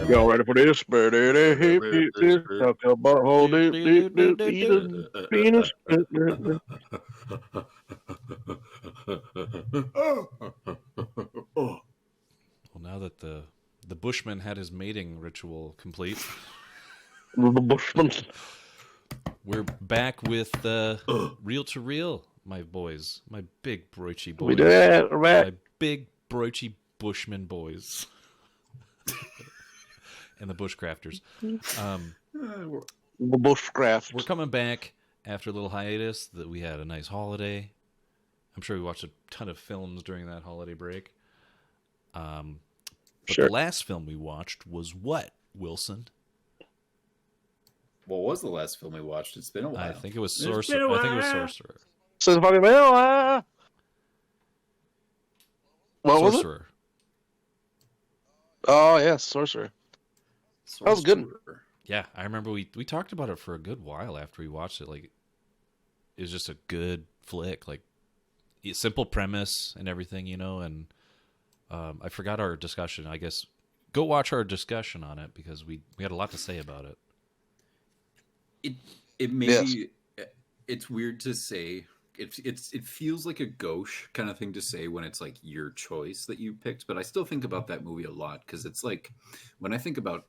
Y'all ready for this? Hip, hip, hip, tuck your butthole, dip, dip, dip, eat a penis. Well, now that the Bushman had his mating ritual complete, The Bushman. we're back with Reel to Reel, my boys, my big broichy boys. We did it. We're back. My big broichy Bushman boys. And the Bushcrafters. The Bushcraft. We're coming back after a little hiatus. That we had a nice holiday. I'm sure we watched a ton of films during that holiday break. But Sure. the last film we watched was what, Wilson? What was the last film we watched? It's been a while. I think it was Sorcerer. I think it was Sorcerer. So the fucking what was it? Sorcerer. Oh yes, Sorcerer. That was good. Yeah, I remember we talked about it for a good while after we watched it. Like, it was just a good flick. Like, simple premise and everything, you know. And I forgot our discussion. I guess go watch our discussion on it because we had a lot to say about it. It maybe it's weird to say. It feels like a gauche kind of thing to say when it's like your choice that you picked, but I still think about that movie a lot because it's like when I think about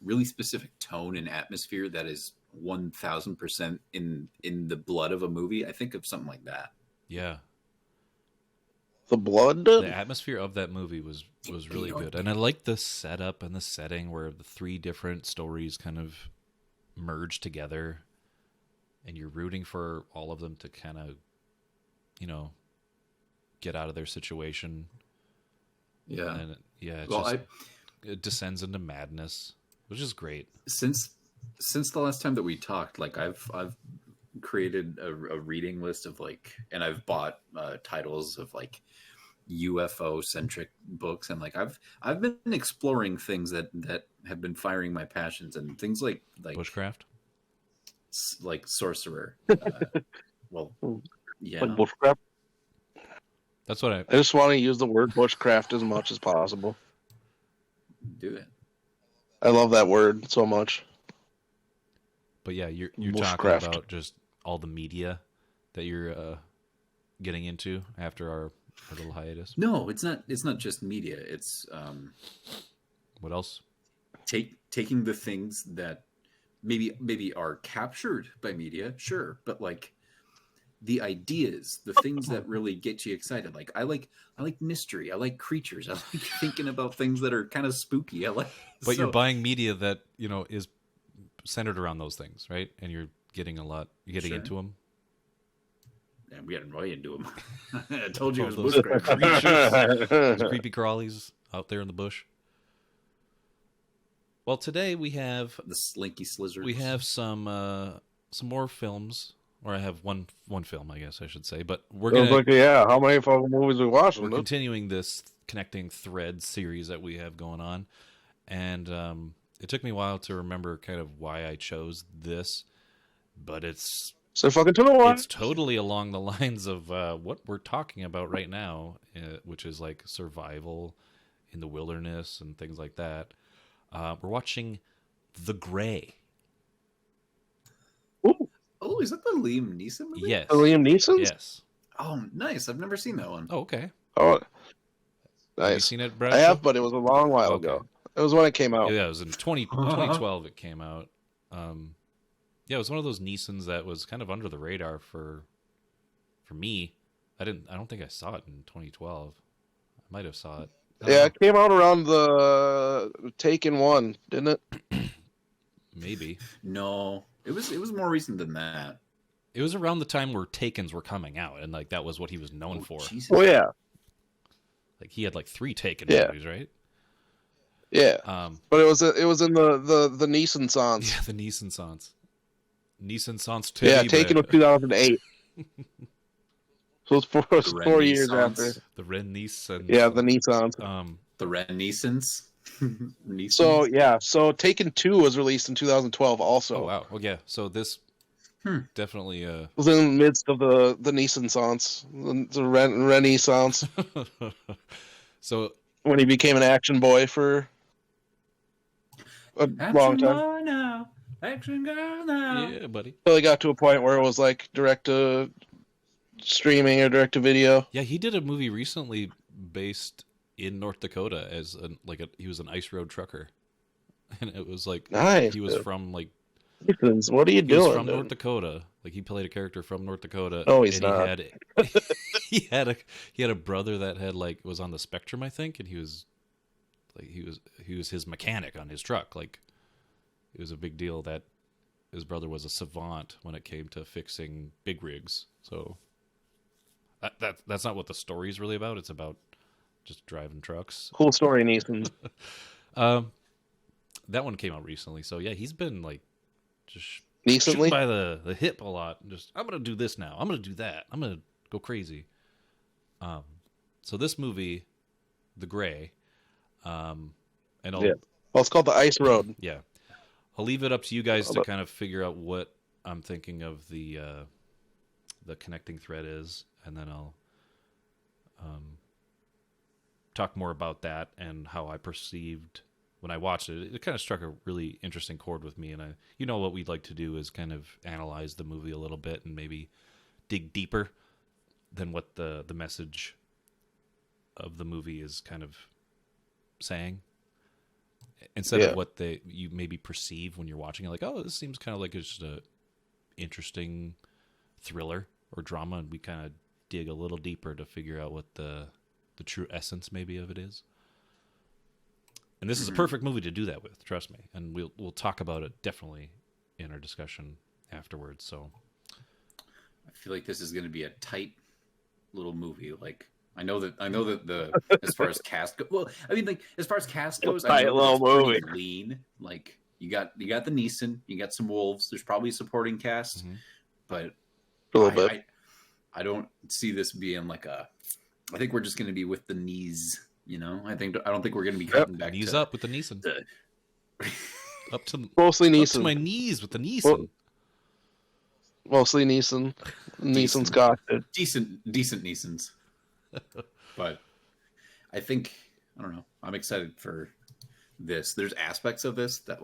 really specific tone and atmosphere that is 1000% in the blood of a movie, I think of something like that. Yeah. The blood. The atmosphere of that movie was really good. And I liked the setup and the setting where the three different stories kind of merge together and you're rooting for all of them to kind of, you know, get out of their situation. Yeah. And it descends into madness, which is great. Since the last time that we talked, like I've created a reading list of like, and I've bought titles of like UFO centric books, and like I've been exploring things that have been firing my passions, and things like Bushcraft, like Sorcerer. Well, yeah, Like Bushcraft. That's what I just want to use the word Bushcraft as much as possible. Do it. I love that word so much. But yeah, you're talking about just all the media that you're getting into after our little hiatus. No, it's not just media. It's what else? Taking the things that maybe are captured by media, sure, but like the ideas, the things that really get you excited. Like I like mystery. I like creatures. I like thinking about things that are kind of spooky. But you're buying media that, you know, is centered around those things, right? And you're getting into them. Yeah, I'm getting right into them. I told you it was those bushcraft. Those creepy crawlies out there in the bush. Well, today we have the slinky slizzards. We have some more films, or I have one film, I guess I should say. But we're gonna how many fucking movies we watched? We're continuing this connecting thread series that we have going on, and it took me a while to remember kind of why I chose this, but it's totally along the lines of what we're talking about right now, which is like survival in the wilderness and things like that. We're watching The Grey. Ooh. Oh, is that the Liam Neeson movie? Yes. The Liam Neeson? Yes. Oh, nice. I've never seen that one. Oh, okay. Oh, nice. Have you seen it, Brad? I have, but it was a long while ago. It was when it came out. Yeah, it was in 2012 it came out. Yeah, it was one of those Neesons that was kind of under the radar for me. I don't think I saw it in 2012. I might have saw it. Yeah, it came out around the Taken 1, didn't it? Maybe. No, it was more recent than that. It was around the time where Takens were coming out, and like that was what he was known for. Jesus. Oh yeah. Like he had like 3 Taken movies, right? Yeah. But it was in the Neesonsance. Yeah, the Neesonsance. Neesonsance 2. Yeah, Taken was 2008. So it's 4 years after. The Renaissance. Yeah, the Neesons. The Renaissance. So Taken 2 was released in 2012 also. Oh, wow. Well, yeah, so this definitely... It was in the midst of the Neesonsance, the Renaissance. So... When he became an action boy for a long time. Now. Action girl now. Yeah, buddy. Until it got to a point where it was like direct to streaming or direct to video. Yeah, he did a movie recently based in North Dakota as he was an ice road trucker, and it was like Nice. he was from like what are you he was doing? from dude? North Dakota. Like he played a character from North Dakota. No, he's and not. He had a brother that had was on the spectrum, I think, and he was his mechanic on his truck. Like it was a big deal that his brother was a savant when it came to fixing big rigs. So that's not what the story's really about. It's about just driving trucks. Cool story, Neeson. That one came out recently. So yeah, he's been like just Neesonly? shooting by the hip a lot. Just I'm gonna do this now. I'm gonna do that. I'm gonna go crazy. So this movie, The Grey, and I'll Yeah. Well, it's called The Ice Road. yeah, I'll leave it up to you guys to kind of figure out what I'm thinking of the connecting thread is, and then I'll talk more about that and how I perceived when I watched it. It kind of struck a really interesting chord with me, and what we'd like to do is kind of analyze the movie a little bit and maybe dig deeper than what the message of the movie is kind of saying, instead of what you maybe perceive when you're watching it, like, oh, this seems kind of like it's just a interesting thriller or drama, and we kind of dig a little deeper to figure out what the true essence maybe of it is. And this is a perfect movie to do that with, trust me. And we'll talk about it definitely in our discussion afterwards. So I feel like this is going to be a tight little movie. Like I know that the as far as cast as far as cast goes, I Tight know little it's movie. pretty lean. Like you got the Neeson, you got some wolves. There's probably a supporting cast, but A little bit. I don't see this being like a. I think we're just going to be with the knees. I don't think we're going to be cutting back. knees up with the Neeson. Up to Mostly up Neeson. to my knees with the Neeson. Mostly Neeson. Neeson's got it. decent Neesons. But I think I don't know. I'm excited for this. There's aspects of this that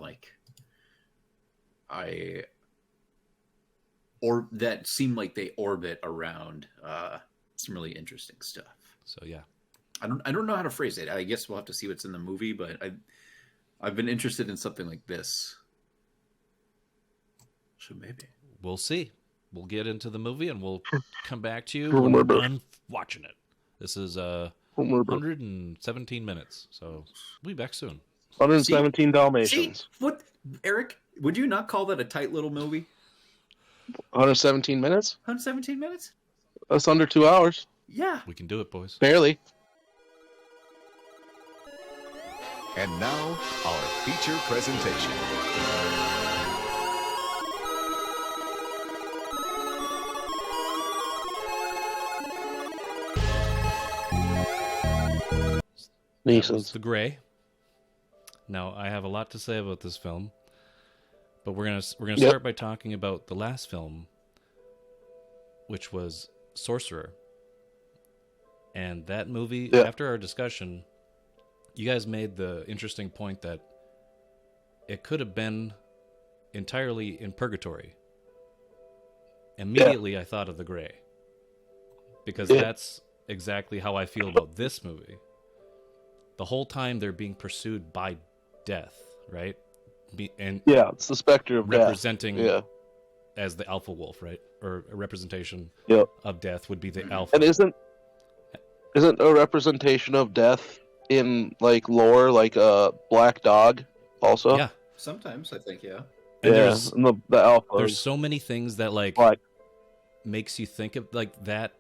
that seem like they orbit around some really interesting stuff. So yeah. I don't know how to phrase it. I guess we'll have to see what's in the movie, but I've been interested in something like this. So maybe We'll see. We'll get into the movie and we'll come back to you when we're done watching it. This is 117 minutes, so we'll be back soon. 117 Dalmatians. See, what, Eric? Would you not call that a tight little movie? 117 minutes? 117 minutes? That's under 2 hours. Yeah. We can do it, boys. Barely. And now, our feature presentation. That was Neeson's. The Grey. Now, I have a lot to say about this film, but we're gonna start by talking about the last film, which was Sorcerer. And that movie, after our discussion, you guys made the interesting point that it could have been entirely in purgatory. Immediately, I thought of The Grey, because that's exactly how I feel about this movie. The whole time they're being pursued by death, right? It's the specter of representing death. as the alpha wolf, right? Or a representation Yeah. of death would be the alpha. And isn't a representation of death in lore like a black dog also? Yeah. Sometimes I think, yeah. And and the alpha. there's so many things that black. makes you think of that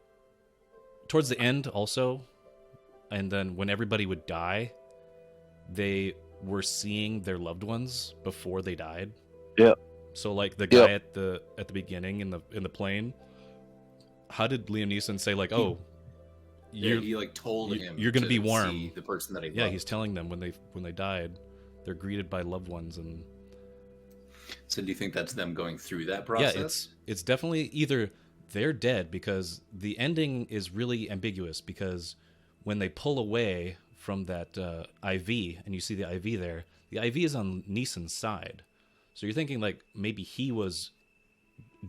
towards the end also. And then when everybody would die, they were seeing their loved ones before they died. Yeah. So the guy at the beginning in the plane, how did Liam Neeson say he told him you're going to be warm. See the person that he Yeah, loved. he's telling them when they died, they're greeted by loved ones. And So do you think that's them going through that process? yeah, it's definitely either they're dead, because the ending is really ambiguous, because when they pull away from that IV, and you see the IV there. The IV is on Neeson's side, so you're thinking like maybe he was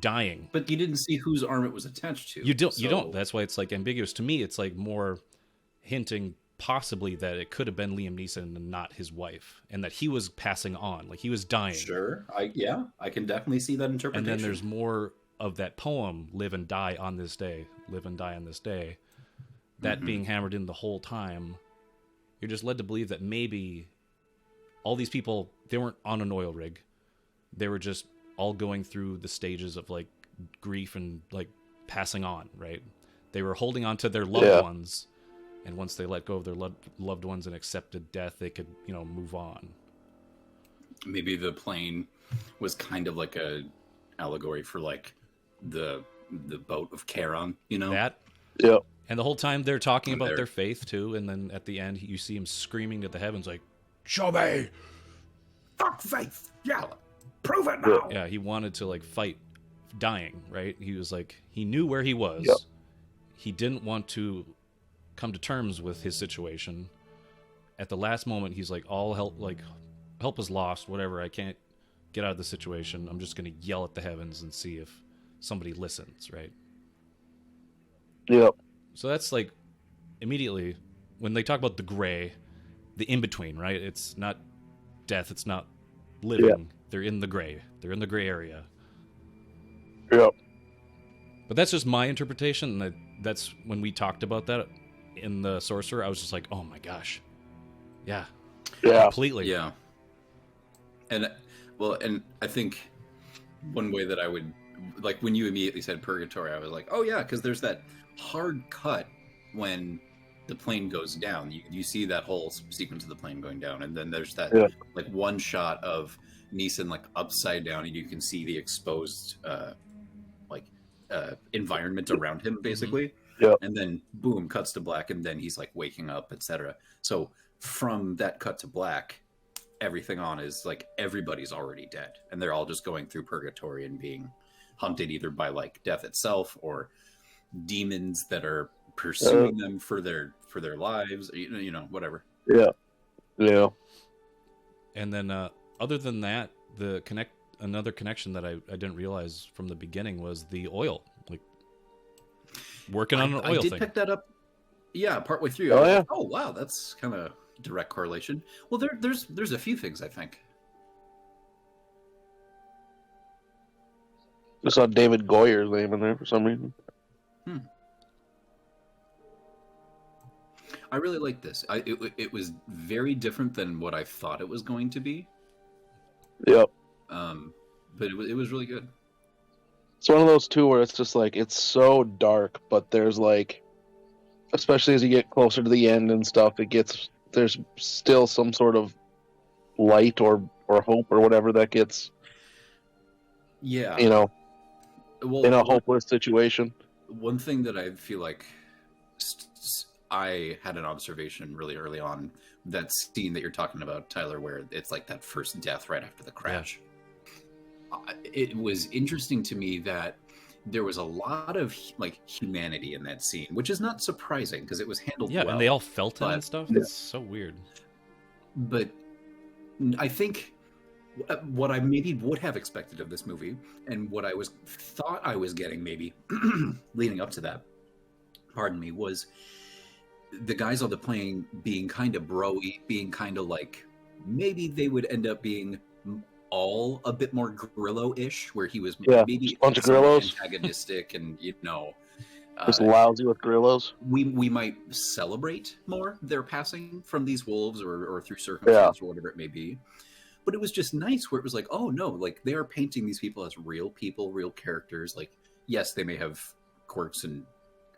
dying. But you didn't see whose arm it was attached to. You don't. That's why it's like ambiguous to me. It's like more hinting possibly that it could have been Liam Neeson and not his wife, and that he was passing on, like he was dying. Sure, I can definitely see that interpretation. And then there's more of that poem, "Live and die on this day, live and die on this day," that being hammered in the whole time. You're just led to believe that maybe all these people, they weren't on an oil rig. They were just all going through the stages of like grief and like passing on, right? They were holding on to their loved ones, and once they let go of their loved ones and accepted death, they could, move on. Maybe the plane was kind of like a allegory for like the boat of Charon, That? Yep. And the whole time they're talking about their faith too, and then at the end you see him screaming to the heavens like, "Show me! Fuck faith! Yeah, prove it now!" Yeah, he wanted to like fight dying, right? He was like, he knew where he was. Yep. He didn't want to come to terms with his situation. At the last moment, he's like, all help is lost, whatever. I can't get out of the situation. I'm just going to yell at the heavens and see if somebody listens, right? Yep. So that's like immediately when they talk about the gray, the in-between, right? It's not death. It's not living. Yeah. They're in the gray. They're in the gray area. Yep. But that's just my interpretation. That's when we talked about that in the Sorcerer, I was just like, oh my gosh. Yeah. Yeah. Completely. Yeah. And I think one way that I would, like when you immediately said purgatory, I was like, oh yeah, because there's that hard cut when the plane goes down. You see that whole sequence of the plane going down, and then there's that like one shot of Neeson like upside down, and you can see the exposed environment around him basically. Yeah. And then boom, cuts to black, and then he's like waking up, etc. So from that cut to black, everything on is like everybody's already dead, and they're all just going through purgatory and being hunted either by like death itself or demons that are pursuing them for their lives, whatever. Yeah. Yeah. And then other than that, another connection that I didn't realize from the beginning was the oil, like working on an oil thing. I did pick that up. Yeah, partway through. Oh, yeah. Like, oh wow, that's kind of direct correlation. Well, there's a few things I think. I saw David Goyer's name in there for some reason. I really like this. It was very different than what I thought it was going to be. Yep. But it was really good. It's one of those too where it's just like it's so dark, but there's like, especially as you get closer to the end and stuff, there's still some sort of light or hope or whatever that gets. Yeah. Well, in a hopeless situation. One thing that I feel like I had an observation really early on, that scene that you're talking about, Tyler, where it's like that first death right after the crash. Yeah. It was interesting to me that there was a lot of like humanity in that scene, which is not surprising because it was handled well. And they all felt it and stuff. It's so weird. But I think what I maybe would have expected of this movie, and what I thought I was getting maybe leading up to that, was the guys on the plane being kind of bro-y, being kind of like, maybe they would end up being all a bit more Grillo-ish, where he was maybe a bunch of Grillos, antagonistic, and just lousy with Grillos. We might celebrate more their passing from these wolves or through circumstance or whatever it may be. But it was just nice where it was like, oh no, like they are painting these people as real people, real characters. Like, yes, they may have quirks and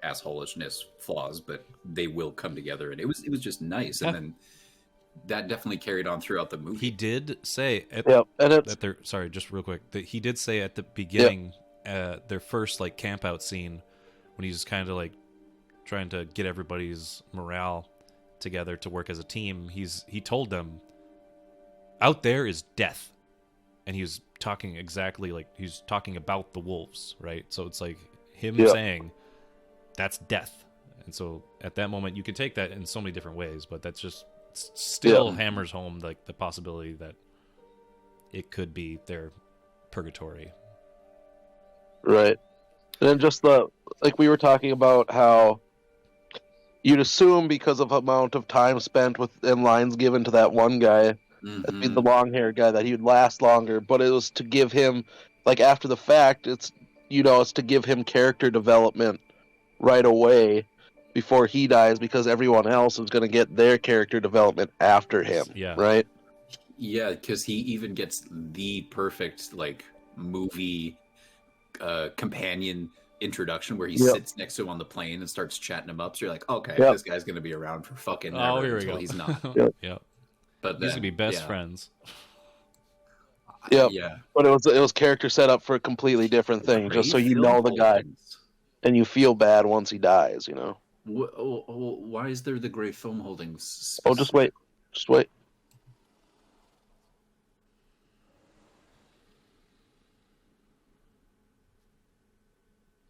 assholishness flaws, but they will come together, and it was just nice. And then that definitely carried on throughout the movie. He did say just real quick, that he did say at the beginning, their first like camp out scene, when he's kind of like trying to get everybody's morale together to work as a team, he told them, out there is death. And he was talking exactly like he's talking about the wolves, right? So it's like him saying that's death. And so at that moment, you can take that in so many different ways, but that's just still hammers home like the possibility that it could be their purgatory. Right. And then just like we were talking about how you'd assume because of the amount of time spent and lines given to that one guy, the long-haired guy, that he would last longer, but it was to give him, like, after the fact, it's to give him character development right away before he dies, because everyone else is going to get their character development after him, right? Yeah, because he even gets the perfect, like, movie companion introduction where he sits next to him on the plane and starts chatting him up. So you're like, okay, this guy's going to be around for fucking ever until he's not. Yep. But these would be best friends. Yeah. But it was character set up for a completely different thing, just so you know the guy, and you feel bad once he dies. Why is there the gray film holdings? Oh, just wait.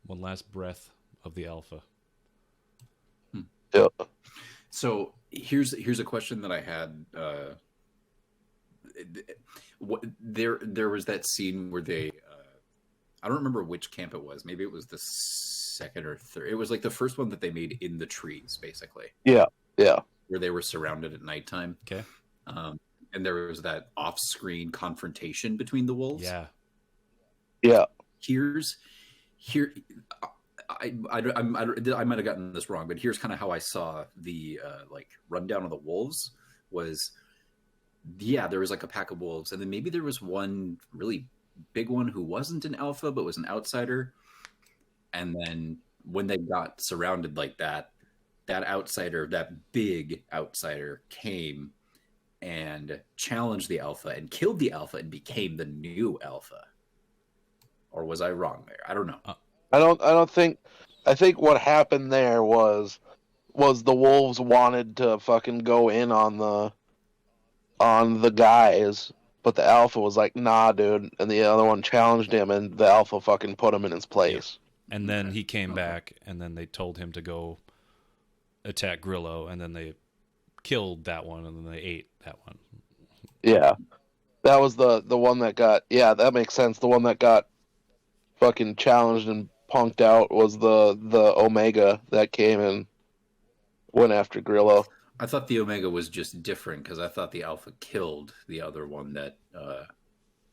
One last breath of the alpha. Yeah. So here's a question that I had. There was that scene where they, I don't remember which camp it was. Maybe it was the second or third. It was like the first one that they made in the trees, basically. Yeah. Where they were surrounded at nighttime. Okay. And there was that off-screen confrontation between the wolves. Yeah. I might have gotten this wrong, but here's kind of how I saw the like rundown of the wolves was, there was like a pack of wolves, and then maybe there was one really big one who wasn't an alpha but was an outsider, and then when they got surrounded like that outsider, that big outsider, came and challenged the alpha and killed the alpha and became the new alpha. Or was I wrong there? I don't know. I think what happened there was the wolves wanted to fucking go in on the guys, but the alpha was like, nah, dude, and the other one challenged him, and the alpha fucking put him in his place. Yeah. And then he came back, and then they told him to go attack Grillo, and then they killed that one, and then they ate that one. Yeah. That was the one that got, that makes sense. The one that got fucking challenged and punked out was the Omega that came and went after Grillo. I thought the Omega was just different because I thought the Alpha killed the other one that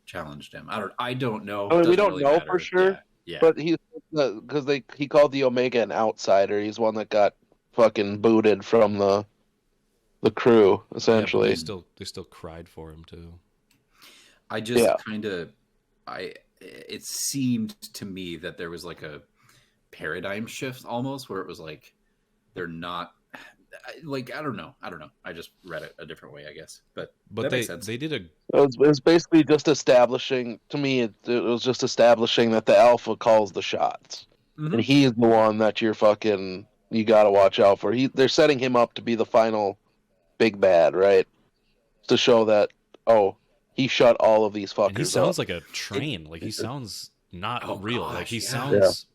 challenged him. I don't know. I mean, we don't really know for sure. Yeah. But because he called the Omega an outsider. He's one that got fucking booted from the crew, essentially. Yeah, they still cried for him too. I just it seemed to me that there was like a paradigm shift almost, where it was like they're not like I don't know. I just read it a different way, I guess. But they did It was basically just establishing, to me, it was just establishing that the alpha calls the shots, and he's the one that you got to watch out for. They're setting him up to be the final big bad, right? To show that he shut all of these fuckers and he sounds up. like a train. Like he sounds not real. Gosh, like he sounds.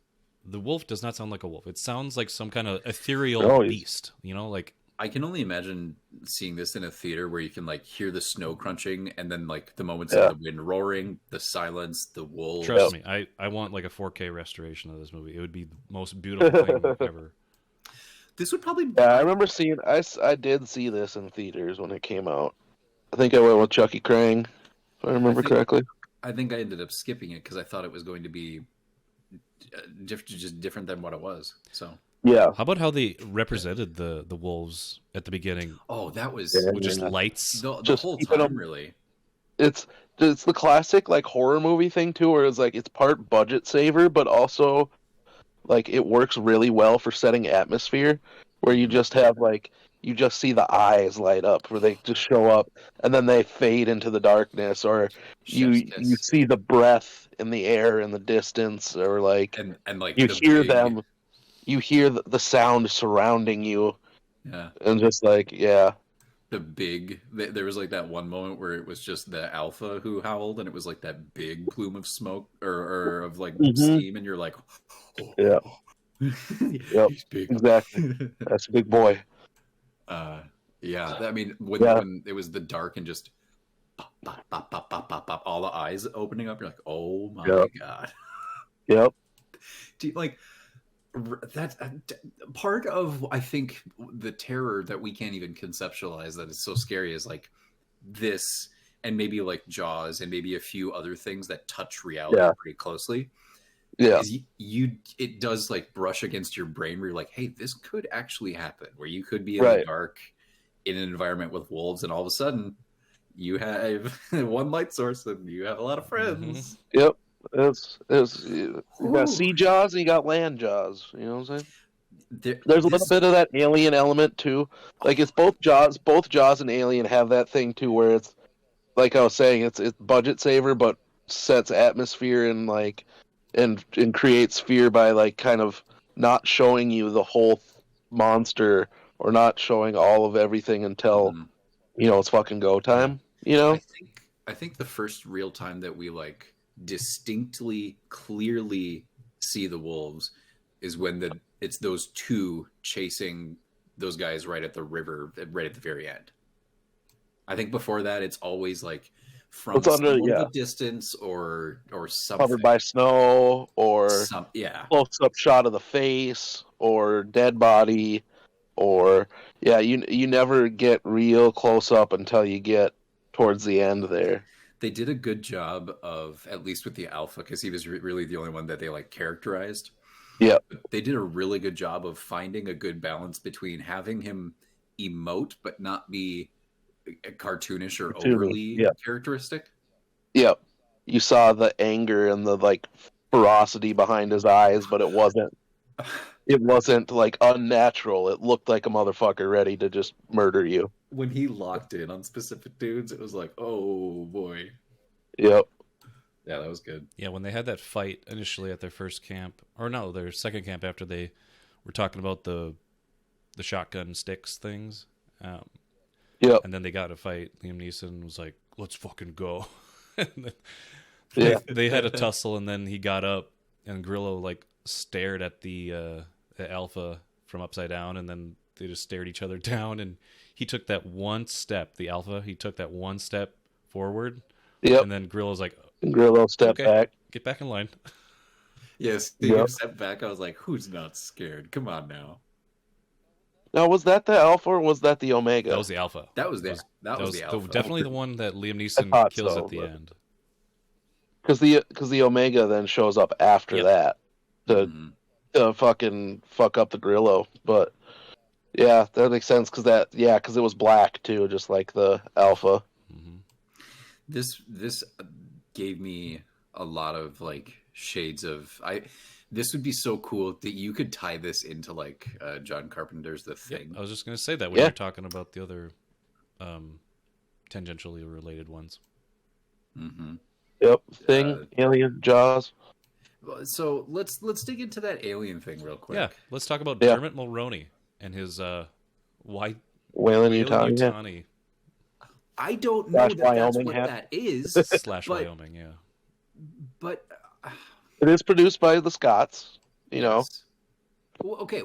The wolf does not sound like a wolf. It sounds like some kind of ethereal beast. Like I can only imagine seeing this in a theater where you can like hear the snow crunching, and then like the moments of the wind roaring, the silence, the wolves. Trust me, I want like a 4K restoration of this movie. It would be the most beautiful thing ever. This would probably. I remember seeing. I did see this in theaters when it came out. I think I went with Chucky Krang, if I remember correctly. I think I ended up skipping it because I thought it was going to be just different than what it was. So yeah. How about how they represented the wolves at the beginning? Oh, that was with just lights the whole time. Really, it's the classic like horror movie thing too, where it's like it's part budget saver, but also like it works really well for setting atmosphere, where you just have like. You just see the eyes light up, where they just show up, and then they fade into the darkness, or you see the breath in the air in the distance, or like and like you hear them, you hear the sound surrounding you, and just like there was like that one moment where it was just the alpha who howled, and it was like that big plume of smoke or of like steam, and you're like, Yep, He's big. exactly. That's a big boy. Yeah. I mean, when it was the dark and just pop, pop, pop, pop, pop, pop, pop, all the eyes opening up, you're like, oh my god. Yep. Do you, like that's part of, I think, the terror that we can't even conceptualize that is so scary is like this, and maybe like Jaws and maybe a few other things that touch reality pretty closely. Yeah. Is it does like brush against your brain where you're like, hey, this could actually happen, where you could be in the dark in an environment with wolves, and all of a sudden you have one light source and you have a lot of friends. Mm-hmm. Yep. You got sea Jaws and you got land Jaws. You know what I'm saying? There's a little bit of that alien element too. Like it's both Jaws and Alien have that thing too, where it's like I was saying, it's budget saver, but sets atmosphere and like and creates fear by like kind of not showing you the whole monster or not showing all of everything until it's fucking go time. You know, I think the first real time that we like distinctly, clearly see the wolves is when it's those two chasing those guys right at the river, right at the very end. I think before that, it's always like from the distance or something. Covered by snow or close-up shot of the face or dead body or you never get real close-up until you get towards the end there. They did a good job of, at least with the alpha, because he was really the only one that they like characterized. Yeah. They did a really good job of finding a good balance between having him emote but not be cartoonish or overly characteristic. Yep. You saw the anger and the like ferocity behind his eyes, but it wasn't like unnatural. It looked like a motherfucker ready to just murder you. When he locked in on specific dudes, it was like, oh boy. Yep. Yeah, that was good. Yeah, when they had that fight initially at their first camp, or no, their second camp after they were talking about the shotgun sticks things. Yep. And then they got in a fight. Liam Neeson was like, let's fucking go. And then they had a tussle, and then he got up, and Grillo like stared at the alpha from upside down, and then they just stared each other down, and he took that one step, the alpha, he took that one step forward. Yep. And then Grillo's like, Grillo stepped back. Get back in line. Yes, he stepped back. I was like, who's not scared? Come on now. Now, was that the alpha or was that the omega? That was the alpha. That was the alpha. Definitely the one that Liam Neeson kills at the end. Because the omega then shows up after that to fucking fuck up the Grillo. But yeah, that makes sense because it was black too, just like the alpha. Mm-hmm. This gave me a lot of like shades of This would be so cool that you could tie this into like John Carpenter's The Thing. I was just going to say that when you're talking about the other tangentially related ones. Mm-hmm. Yep, Thing, Alien, Jaws. So let's dig into that alien thing real quick. Yeah, let's talk about Dermot Mulroney and his white Weyland-Yutani. I don't know that's what that is. / Wyoming, yeah. But it is produced by the Scots, you know. Well, okay,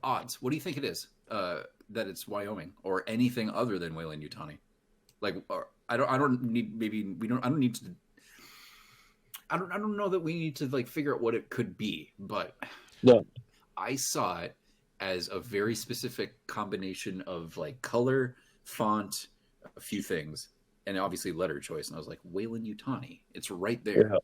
odds. What do you think it is? That it's Wyoming or anything other than Weyland-Yutani? Like, I don't know that we need to like figure out what it could be, but I saw it as a very specific combination of like color, font, a few things, and obviously letter choice. And I was like, Weyland-Yutani. It's right there. Yeah.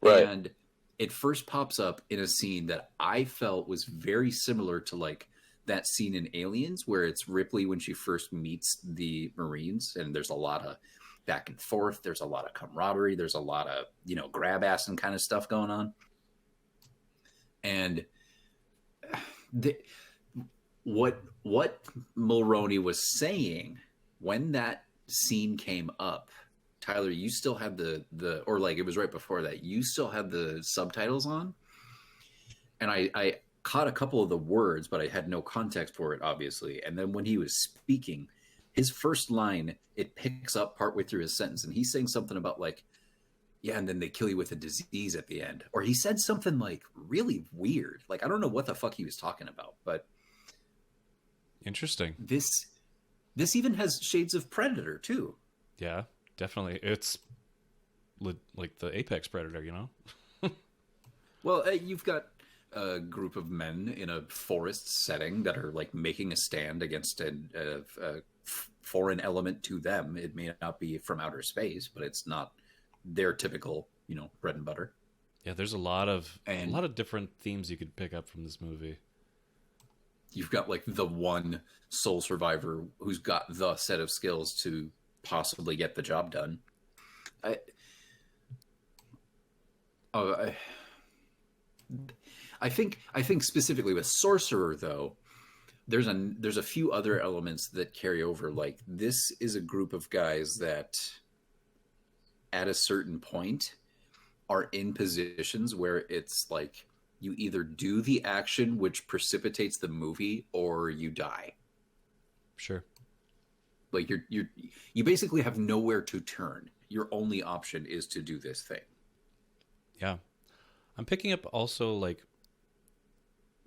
Right. And it first pops up in a scene that I felt was very similar to like that scene in Aliens where it's Ripley when she first meets the Marines, and there's a lot of back and forth. There's a lot of camaraderie. There's a lot of, grab ass and kind of stuff going on. And what Mulroney was saying when that scene came up, Tyler, you still had or like it was right before that, you still had the subtitles on. And I caught a couple of the words, but I had no context for it, obviously. And then when he was speaking, his first line, it picks up partway through his sentence, and he's saying something about like Yeah, and then they kill you with a disease at the end. Or he said something like really weird. Like I don't know what the fuck he was talking about, but Interesting. this even has shades of Predator too. Yeah, definitely. It's like the apex predator, you know? Well, you've got a group of men in a forest setting that are like making a stand against a foreign element to them. It may not be from outer space, but it's not their typical, bread and butter. Yeah, there's a lot of different themes you could pick up from this movie. You've got like the one sole survivor who's got the set of skills to possibly get the job done. I think specifically with Sorcerer though, there's a few other elements that carry over. Like this is a group of guys that at a certain point are in positions where it's like you either do the action which precipitates the movie or you die. Sure. Like you basically have nowhere to turn. Your only option is to do this thing. Yeah. I'm picking up also like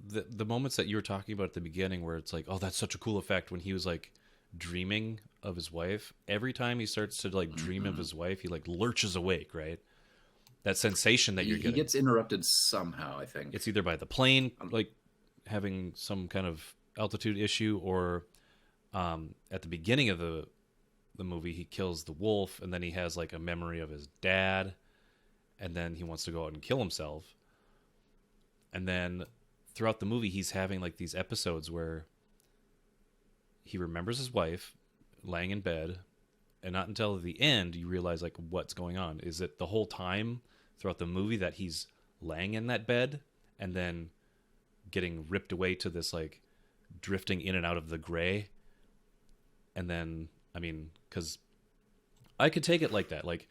the moments that you were talking about at the beginning where it's like, oh, that's such a cool effect when he was like dreaming of his wife. Every time he starts to like dream of his wife, he like lurches awake, right? That sensation that you're getting. He gets interrupted somehow, I think. It's either by the plane, like having some kind of altitude issue, or at the beginning of the movie, he kills the wolf, and then he has like a memory of his dad, and then he wants to go out and kill himself. And then throughout the movie, he's having like these episodes where he remembers his wife laying in bed, and not until the end you realize like what's going on. Is it the whole time throughout the movie that he's laying in that bed and then getting ripped away to this like drifting in and out of the gray? And then, I mean, because I could take it like that. Like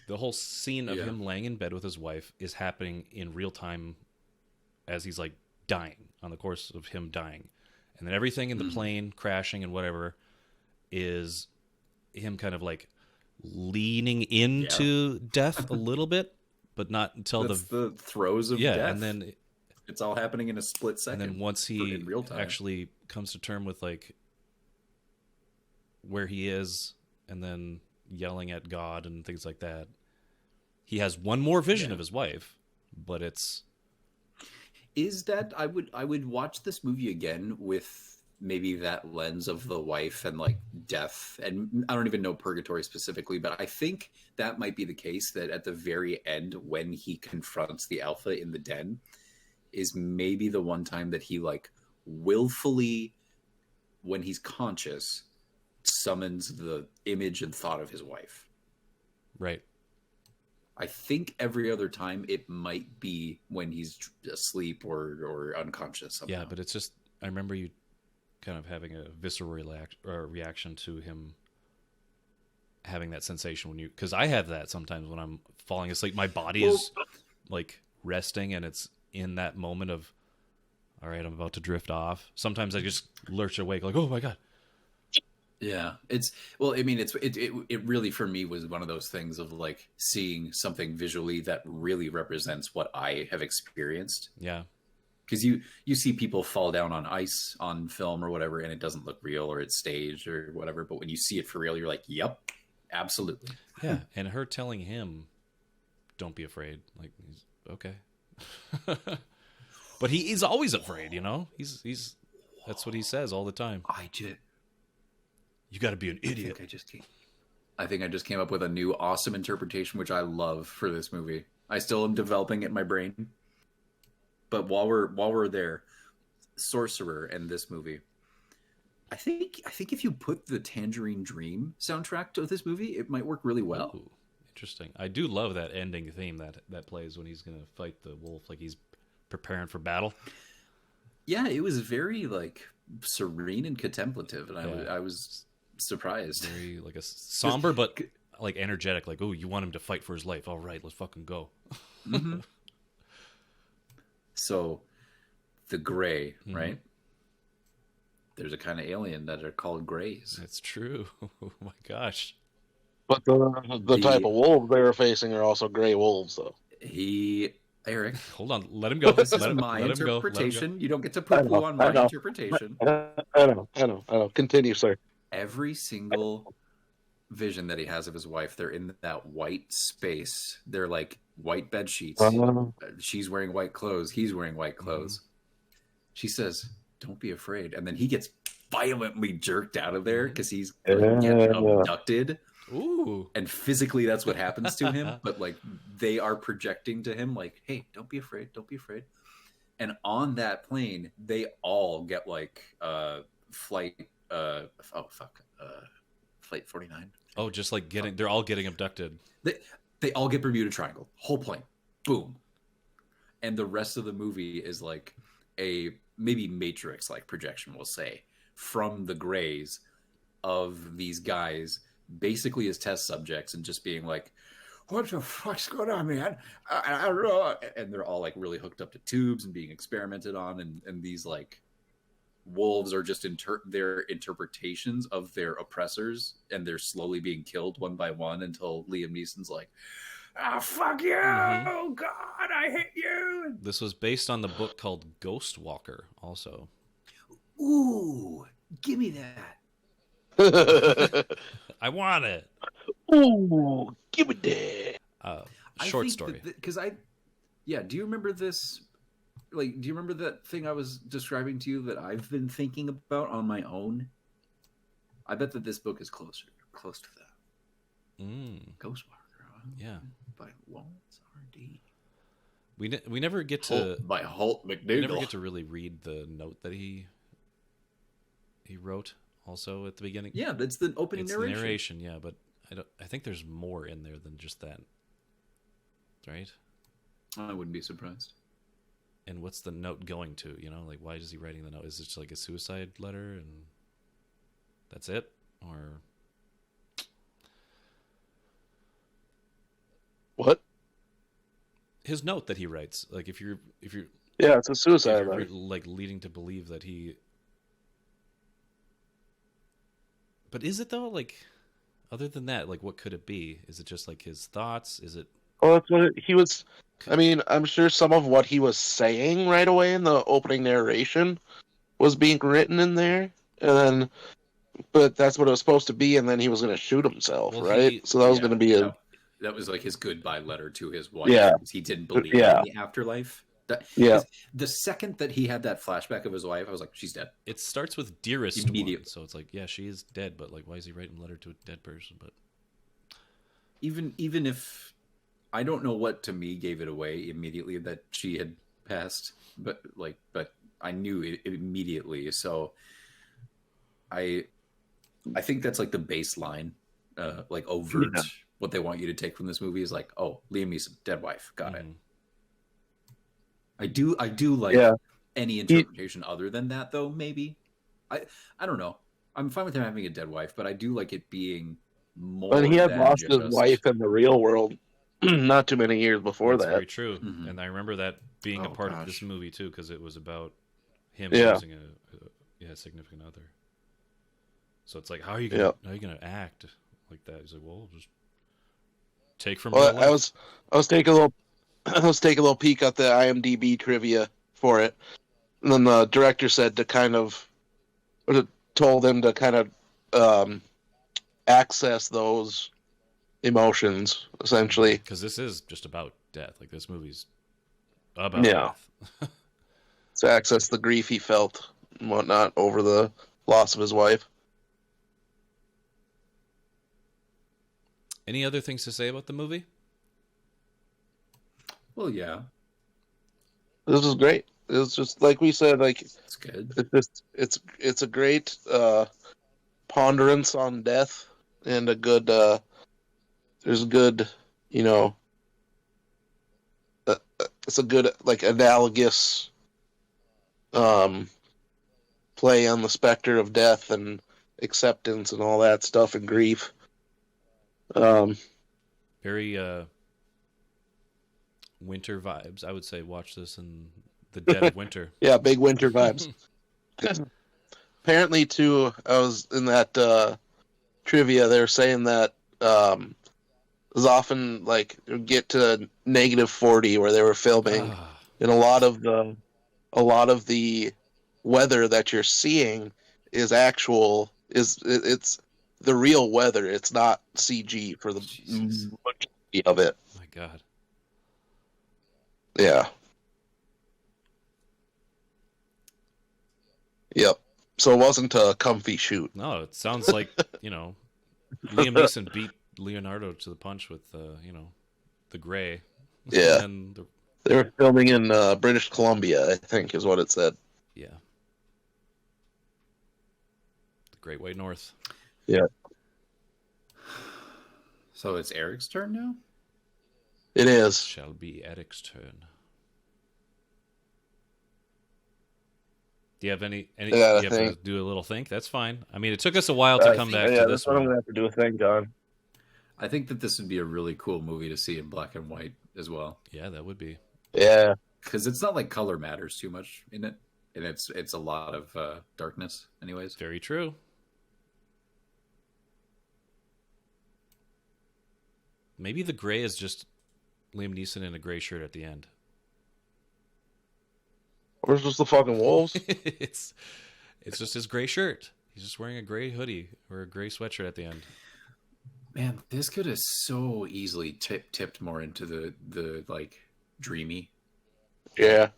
the whole scene of him laying in bed with his wife is happening in real time as he's like dying, on the course of him dying. And then everything in the plane crashing and whatever is him kind of like leaning into death a little bit, but not until the throes of death. And then it's all happening in a split second. And then once he in real time. actually comes to term with like where he is, and then yelling at God and things like that, he has one more vision of his wife, but it's that I would watch this movie again with maybe that lens of the wife and like death, and I don't even know purgatory specifically, but I think that might be the case, that at the very end when he confronts the alpha in the den is maybe the one time that he like willfully, when he's conscious, summons the image and thought of his wife. Right. I think every other time it might be when he's asleep or unconscious somehow. Yeah, but it's just, I remember you kind of having a visceral reaction to him having that sensation when you, because I have that sometimes when I'm falling asleep. My body is like resting, and it's in that moment of, all right, I'm about to drift off. Sometimes I just lurch awake like, oh my God. Yeah, it really for me was one of those things of like seeing something visually that really represents what I have experienced. Yeah. Because you see people fall down on ice on film or whatever, and it doesn't look real, or it's staged or whatever. But when you see it for real, you're like, yep, absolutely. Yeah. And her telling him, don't be afraid. Like, he's okay. But he's always afraid, you know? He's that's what he says all the time. You got to be an idiot. I think I just came up with a new awesome interpretation, which I love for this movie. I still am developing it in my brain. But while we're there, Sorcerer and this movie, I think if you put the Tangerine Dream soundtrack to this movie, it might work really well. Ooh, interesting. I do love that ending theme that plays when he's going to fight the wolf, like he's preparing for battle. Yeah, it was very like serene and contemplative, and I was surprised. Very like a somber but like energetic, like, oh, you want him to fight for his life. All right, let's fucking go. Mm-hmm. So the gray, right? There's a kind of alien that are called grays. That's true. Oh my gosh. But the type of wolves they were facing are also gray wolves, though. Eric, hold on, let him go. This is let him, my let him interpretation. Go. You don't get to poo-poo on my interpretation. I know. Continue, sir. Every single vision that he has of his wife, they're in that white space. They're like white bed sheets. She's wearing white clothes. He's wearing white clothes. Mm-hmm. She says, "Don't be afraid," and then he gets violently jerked out of there because he's getting abducted. Ooh. And physically that's what happens to him, but like they are projecting to him like, hey, don't be afraid. And on that plane, they all get like flight 49. Oh, just like they're all getting abducted. They all get Bermuda Triangle, whole plane. Boom. And the rest of the movie is like a maybe Matrix like projection, we'll say, from the Greys of these guys basically as test subjects and just being like, what the fuck's going on, man? I don't know. And they're all like really hooked up to tubes and being experimented on. And these like wolves are just their interpretations of their oppressors. And they're slowly being killed one by one until Liam Neeson's like, fuck you. Mm-hmm. God, I hate you. This was based on the book called Ghost Walker also. Ooh, give me that. I want it. Ooh, give me that. Short story. Because do you remember this? Like, do you remember that thing I was describing to you that I've been thinking about on my own? I bet that this book is close to that. Ghost Walker. Yeah. By Lawrence R.D. We never get to by Holt McDougall. We never get to really read the note that he wrote. Also at the beginning, yeah, that's the opening narration. The narration, yeah, but I think there's more in there than just that, right? I wouldn't be surprised. And what's the note going to? You know, like why is he writing the note? Is it just like a suicide letter and that's it, or what? His note that he writes, like if you're yeah, it's a suicide letter, like leading to believe that he. But is it though? Like, other than that, like, what could it be? Is it just like his thoughts? Is it? Well, that's what he was. I mean, I'm sure some of what he was saying right away in the opening narration was being written in there, but that's what it was supposed to be, and then he was going to shoot himself, right? So that was going to be that was like his goodbye letter to his wife. Yeah, he didn't believe in the afterlife. Yeah. The second that he had that flashback of his wife, I was like, she's dead. It starts with dearest one, so it's like, yeah, she is dead, but like, why is he writing a letter to a dead person? But even if I don't know what to me gave it away immediately that she had passed, but I knew it immediately. So I think that's like the baseline, like overt. Yeah. What they want you to take from this movie is like, oh, Liam Neeson, dead wife, got it. I do like any interpretation other than that, though. Maybe I don't know. I'm fine with him having a dead wife, but I do like it being more. But he had lost his wife in the real world not too many years before that. Very true, and I remember that being a part of this movie too, because it was about him losing a significant other. So it's like, how are you gonna act like that? He's like, well, just take from. Well, I was taking a little. Let's take a little peek at the IMDb trivia for it. And then the director said told him to kind of access those emotions, essentially. Because this is just about death. Like, this movie's about death. To access the grief he felt and whatnot over the loss of his wife. Any other things to say about the movie? Well, yeah. This is great. It's just like we said, like it's good. It's a great ponderance on death and a good there's a good, you know, it's a good like analogous play on the specter of death and acceptance and all that stuff and grief. Very winter vibes. I would say watch this in the dead of winter. Yeah, big winter vibes. Apparently, too, I was in that trivia. They're saying that was often like get to -40 where they were filming, and a lot of the weather that you're seeing is it's the real weather. It's not CG for the majority of it. My God. Yeah. Yep. So it wasn't a comfy shoot. No, it sounds like, Liam Neeson beat Leonardo to the punch with, the Grey. Yeah. And They were filming in British Columbia, I think, is what it said. Yeah. The Great White North. Yeah. So it's Eric's turn now? It is. Shall be Eric's turn. Do you have any do you have to do a little think? That's fine. I mean, it took us a while to come back to this that's what I'm going to have to do a think on. I think that this would be a really cool movie to see in black and white as well. Yeah, that would be. Yeah. Because it's not like color matters too much in it. And it's a lot of darkness anyways. Very true. Maybe the Grey is just Liam Neeson in a gray shirt at the end. Or it's just the fucking wolves. It's just his gray shirt. He's just wearing a gray hoodie or a gray sweatshirt at the end. Man, this could have so easily tipped more into the like dreamy. Yeah.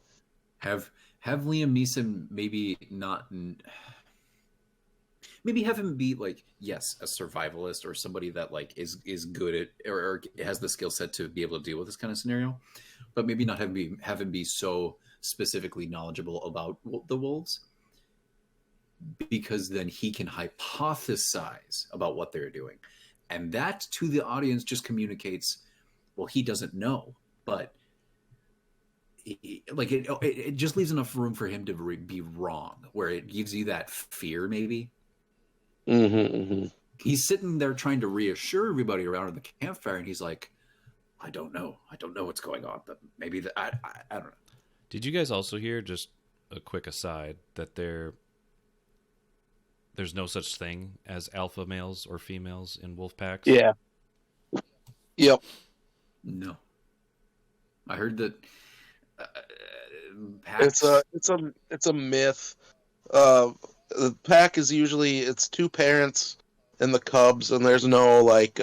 Have Liam Neeson maybe not. Maybe have him be like, yes, a survivalist or somebody that like is good at or has the skill set to be able to deal with this kind of scenario, but maybe not have him be so specifically knowledgeable about the wolves, because then he can hypothesize about what they're doing, and that to the audience just communicates, well, he doesn't know, but it just leaves enough room for him to be wrong, where it gives you that fear maybe. He's sitting there trying to reassure everybody around the campfire, and he's like, I don't know what's going on, but maybe I don't know. Did you guys also hear, just a quick aside, that there's no such thing as alpha males or females in wolf packs? Yeah. Yep. No. I heard that packs... it's a myth. The pack is usually it's two parents and the cubs, and there's no like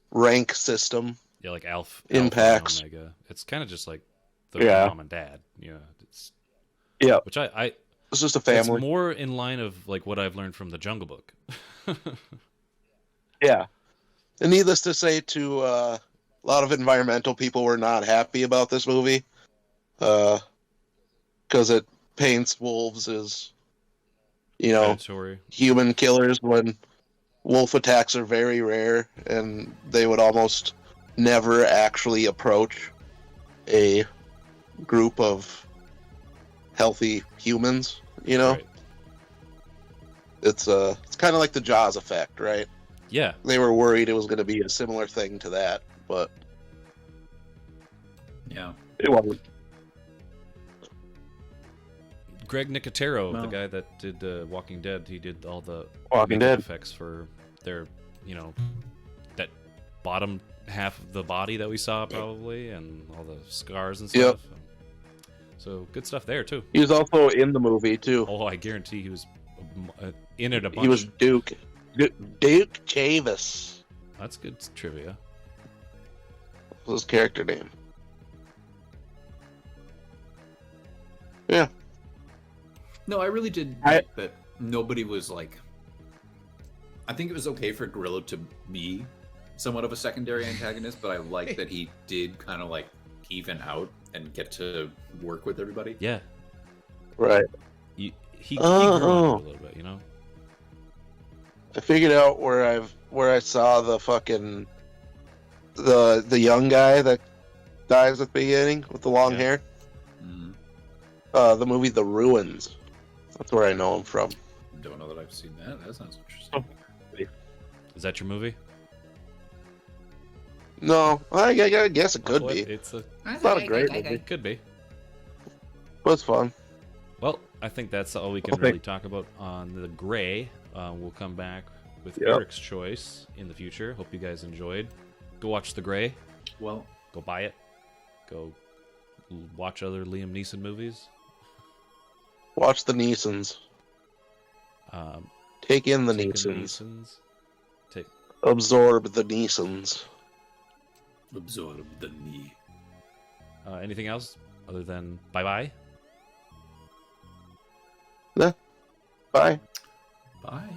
rank system. Yeah, like alpha in packs. Omega. It's kind of just like the mom and dad. Yeah. Which I it's just a family. It's more in line of like what I've learned from the Jungle Book. Yeah. And needless to say, a lot of environmental people were not happy about this movie, because it paints wolves as, predatory human killers, when wolf attacks are very rare, and they would almost never actually approach a group of healthy humans, Right. It's kind of like the Jaws effect, right? Yeah. They were worried it was going to be a similar thing to that, but yeah, it wasn't. Greg Nicotero, the guy that did Walking Dead, he did all the Walking Dead effects for their, that bottom half of the body that we saw probably, and all the scars and stuff. Yep. So good stuff there too. He was also in the movie too. Oh, I guarantee he was in it a bunch. He was Duke Chavis. That's good trivia. What was his character name? Yeah. No, I really did like that nobody was like... I think it was okay for Grillo to be somewhat of a secondary antagonist, but I like that he did kind of like even out and get to work with everybody. Yeah. Right. He grew on a little bit, I figured out where I saw the fucking the young guy that dies at the beginning with the long hair. Mm-hmm. The movie The Ruins. That's where I know him from. Don't know that I've seen that. That sounds interesting. Is that your movie? No, I guess it could be. It's not a great movie. It could be. But it's fun. Well, I think that's all we can really talk about on the Grey. We'll come back with Eric's choice in the future. Hope you guys enjoyed. Go watch The Grey. Well, go buy it. Go watch other Liam Neeson movies. Watch the Neesons. Take in the Neesons. Absorb the Neesons. Absorb the knee. Anything else other than bye-bye? Yeah. Bye. Bye.